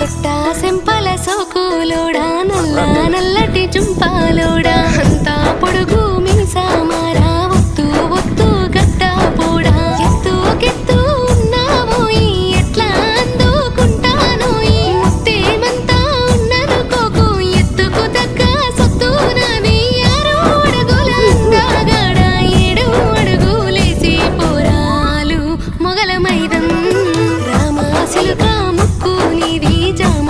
సుట్టా సెంపల సోకులోడా నల్ల నల్లటి చుంపాలోడా అంతా పొడుగు మీసామారా ఒత్తు ఒత్తు గట్ట పోడా ఎత్తుకెత్తు ఉన్నావోయి ఎట్లా అందుకుంటానోయి ముత్తేమంతా ఉన్ననుకోకు ఎత్తుకు తగ్గ సొత్తు నాది 6 అడుగుల అందగాడ 7 అడుగులేసి పోరాలు మొగల మైదం రామ సిలుక ముక్కు నీది జామ